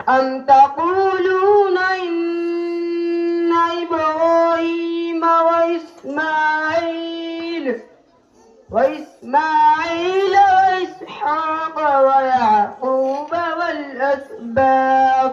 أم تقولون إن إبراهيم وإسماعيل وإسحاق ويعقوب والأسباط।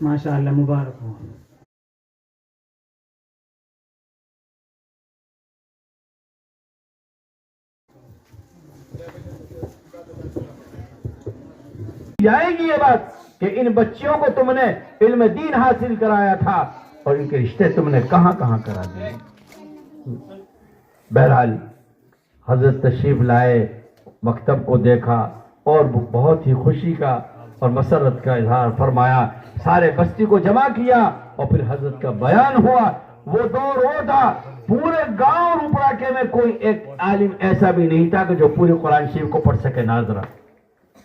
ماشاءاللہ مبارک ہو. جائے گی یہ بات کہ ان بچیوں کو تم نے علم دین حاصل کرایا تھا اور ان کے رشتے تم نے کہاں کہاں کرا دیے. بہرحال حضرت تشریف لائے، مکتب کو دیکھا اور بہت ہی خوشی کا اور مسرت کا اظہار فرمایا. سارے بستی کو جمع کیا اور پھر حضرت کا بیان ہوا. وہ دور وہ تھا پورے گاؤں روپڑاکے میں کوئی ایک عالم ایسا بھی نہیں تھا کہ جو پورے قرآن شریف کو پڑھ سکے. ناظرہ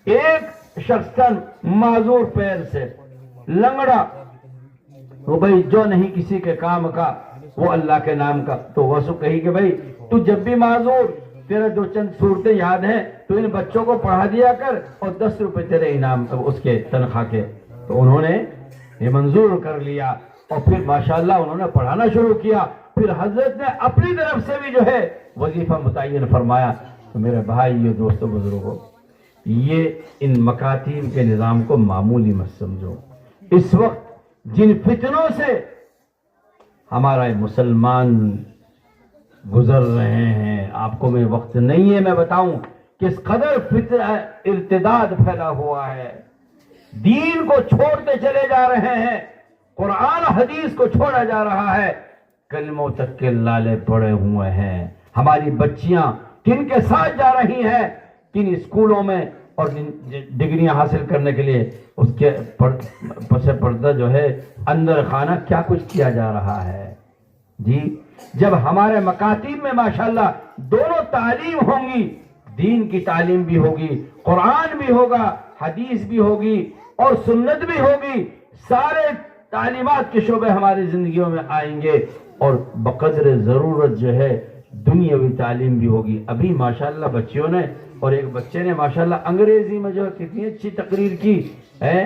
ایک شخص تھا معذور پیر سے، لنگڑا، وہ بھائی جو نہیں کسی کے کام کا وہ اللہ کے نام کا. تو وسو کہی کہ بھائی تو جب بھی معذور، تیرے جو چند صورتیں یاد ہیں تو ان بچوں کو پڑھا دیا کر اور 10 روپے تیرے انعام اس کے تنخواہ کے. تو انہوں نے یہ منظور کر لیا اور پھر ماشاءاللہ انہوں نے پڑھانا شروع کیا. پھر حضرت نے اپنی طرف سے بھی جو ہے وظیفہ متعین فرمایا. تو میرے بھائی یہ دوستو بزرگوں، یہ ان مکاتیب کے نظام کو معمولی مت سمجھو. اس وقت جن فتنوں سے ہمارا مسلمان گزر رہے ہیں، آپ کو میں وقت نہیں ہے میں بتاؤں کس قدر ارتداد پھیلا ہوا ہے. دین کو چھوڑتے چلے جا رہے ہیں، قرآن حدیث کو چھوڑا جا رہا ہے، کلموں تک کے لالے پڑے ہوئے ہیں. ہماری بچیاں کن کے ساتھ جا رہی ہیں، کن اسکولوں میں، اور ڈگریاں حاصل کرنے کے لیے اس کے پس پردہ جو ہے اندر خانہ کیا کچھ کیا جا رہا ہے. جی جب ہمارے مکاتب میں ماشاءاللہ دونوں تعلیم ہوں گی، دین کی تعلیم بھی ہوگی، قرآن بھی ہوگا، حدیث بھی ہوگی اور سنت بھی ہوگی، سارے تعلیمات کے شعبے ہماری زندگیوں میں آئیں گے اور بقدر ضرورت جو ہے دنیاوی تعلیم بھی ہوگی. ابھی ماشاءاللہ بچیوں نے اور ایک بچے نے ماشاءاللہ انگریزی میں جو کتنی اچھی تقریر کی ہے،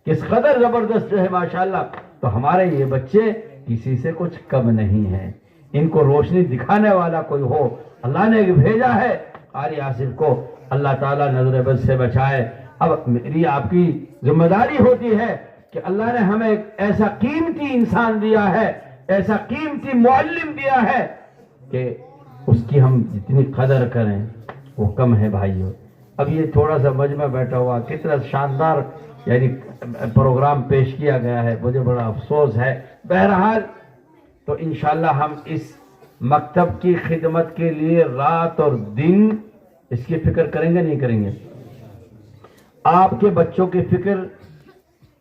کس قدر زبردست جو ہے ماشاءاللہ. تو ہمارے یہ بچے کسی سے کچھ کم نہیں ہیں. ان کو روشنی دکھانے والا کوئی ہو، اللہ نے بھیجا ہے. قاری آصف کو اللہ تعالیٰ نظر بد سے بچائے. اب میری آپ کی ذمہ داری ہوتی ہے کہ اللہ نے ہمیں ایک ایسا قیمتی انسان دیا ہے، ایسا قیمتی معلم دیا ہے کہ اس کی ہم جتنی قدر کریں وہ کم ہے بھائیو. اب یہ تھوڑا سا مجمع بیٹھا ہوا کتنا شاندار یعنی پروگرام پیش کیا گیا ہے، مجھے بڑا افسوس ہے. بہرحال تو انشاءاللہ ہم اس مکتب کی خدمت کے لیے رات اور دن اس کی فکر کریں گے نہیں کریں گے. آپ کے بچوں کی فکر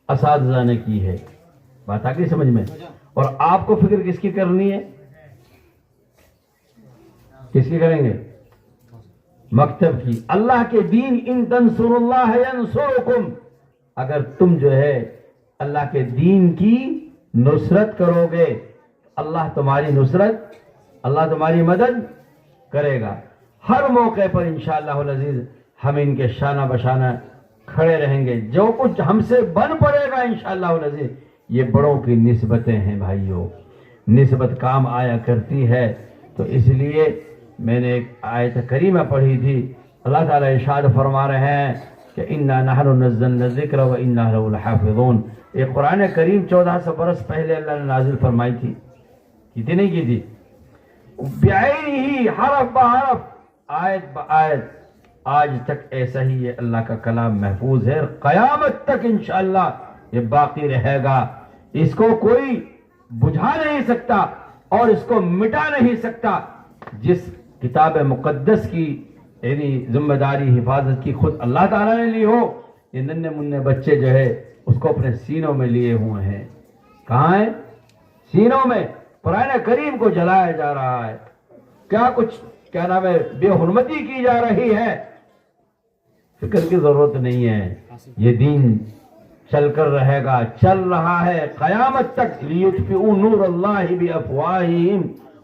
اساتذہ نے کی ہے، بات آ گئی سمجھ میں. اور آپ کو فکر کس کی کرنی ہے؟ کس کی کریں گے؟ مکتب کی. اللہ کے دین، ان تنصروا اللہ ینصرکم، اگر تم جو ہے اللہ کے دین کی نصرت کرو گے اللہ تمہاری نصرت، اللہ تمہاری مدد کرے گا. ہر موقع پر انشاءاللہ العزیز ہم ان کے شانہ بشانہ کھڑے رہیں گے. جو کچھ ہم سے بن پڑے گا انشاءاللہ العزیز، یہ بڑوں کی نسبتیں ہیں بھائیوں، نسبت کام آیا کرتی ہے. تو اس لیے میں نے ایک آیت کریمہ پڑھی تھی. اللہ تعالیٰ ارشاد فرما رہے ہیں کہ اِنَّا نَحْنُ نَزَّلْنَا الذِّكْرَ وَإِنَّا لَهُ لَحَافِظُونَ. یہ قرآن کریم 1400 برس پہلے اللہ نے نازل فرمائی تھی، کی نہیں کی تھی؟ بعینہ، حرف بحرف، آیت بآیت. آج تک ایسا ہی یہ اللہ کا کلام محفوظ ہے، قیامت تک انشاءاللہ یہ باقی رہے گا. اس کو کوئی بجھا نہیں سکتا اور اس کو مٹا نہیں سکتا. جس کتاب مقدس کی یعنی ذمہ داری حفاظت کی خود اللہ تعالیٰ نے لی ہو، یہ ننھے منھے بچے جو ہے اس کو اپنے سینوں میں لیے ہوئے ہیں. کہاں ہیں؟ سینوں میں. قرآن کریم کو جلایا جا رہا ہے، کیا کچھ کیا نام ہے بے حرمتی کی جا رہی ہے. فکر کی ضرورت نہیں ہے، یہ دین چل کر رہے گا، چل رہا ہے قیامت تک. لیطفئوا نور اللہ بافواہہم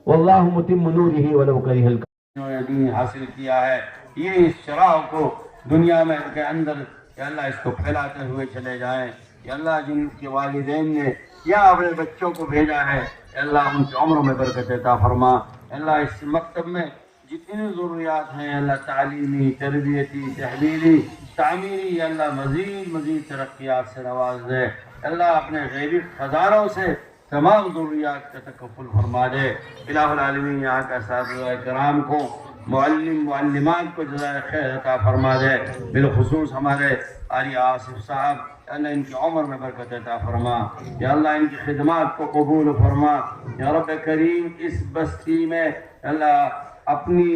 واللہ متم نورہ ولو کرہ الکافرون. دین حاصل کیا ہے، یہ اس چراغ کو دنیا میں کے اندر کہ اللہ اس کو پھیلاتے ہوئے چلے جائیں. کہ اللہ جن کے والدین نے یا اپنے بچوں کو بھیجا ہے، اللہ ان کی عمروں میں برکت عطا فرما. اللہ اس مکتب میں جتنی ضروریات ہیں اللہ تعلیمی، تربیتی، تحلیلی، تعمیری، یا اللہ مزید ترقیات سے نواز دے، اللہ اپنے غیبی خزانوں سے تمام ضروریات کا تکفل فرما دے۔ الہ العالمین یہاں کا اساتذہ کرام کو، معلمات کو جزائے خیر عطا فرما دے، بالخصوص ہمارے قاری آصف صاحب، اللہ ان کی عمر میں برکت عطا فرما، یا اللہ ان کی خدمات کو قبول فرما، یا رب کریم اس بستی میں اللہ اپنی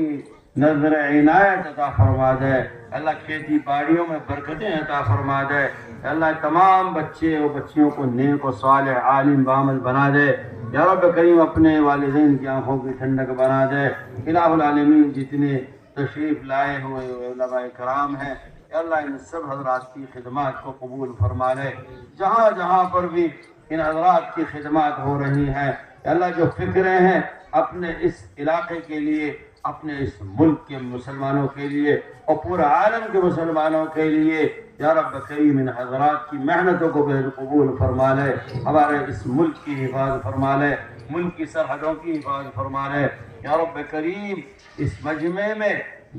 نظر عنایت عطا فرما دے، اللہ کھیتی باڑیوں میں برکتیں عطا فرما دے، اللہ تمام بچے اور بچیوں کو نیک و صالح عالم بعمل بنا دے، یا رب کریم اپنے والدین کی آنکھوں کی ٹھنڈک بنا دے۔ الہ العالمین جتنے تشریف لائے ہوئے علماء کرام ہیں، یا اللہ ان سب حضرات کی خدمات کو قبول فرما لے، جہاں جہاں پر بھی ان حضرات کی خدمات ہو رہی ہیں، یا اللہ جو فکریں ہیں اپنے اس علاقے کے لیے، اپنے اس ملک کے مسلمانوں کے لیے اور پورے عالم کے مسلمانوں کے لیے، یا رب کریم ان حضرات کی محنتوں کو بے قبول فرما لے، ہمارے اس ملک کی حفاظت فرما لے، ملک کی سرحدوں کی حفاظت فرما لے، یا رب کریم اس مجمع میں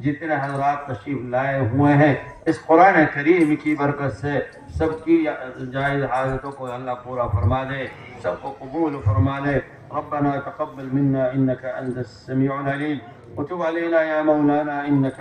جتنے حضرات تشریف لائے ہوئے ہیں، اس قرآن کریم کی برکت سے سب کی جائز حاجتوں کو اللہ پورا فرما دے، سب کو قبول فرما لے۔ ربنا تقبل منا انك انت السميع العليم وتب علينا يا مولانا انك